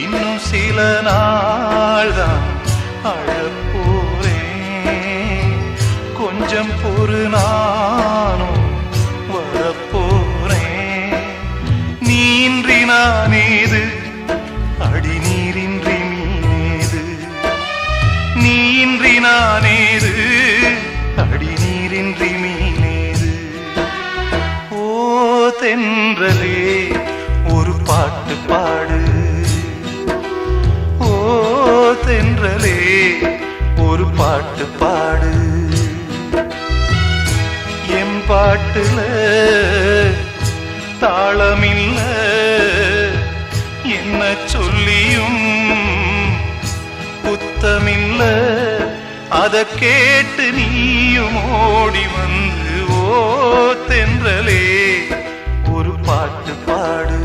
இன்னும் சில நாள்தான் அழப்போறேன். கொஞ்சம் பொறு, நானும் வரப்போறேன். நீன்றி நானேது, அடி நீரின்றி மீனேது. நீன்றி நானேது, அடி நீரின்றி மீனேது. ஓ தென்றலே ஒரு பாட்டு பாடு. ஓ தென்றலே ஒரு பாட்டு பாடு. என் பாட்டுல தாளமில்ல, என்ன சொல்லியும் புத்தமில்ல. அத கேட்டு நீயும் ஓடி வந்து, ஓ தென்றலே ஒரு பாட்டு பாடு.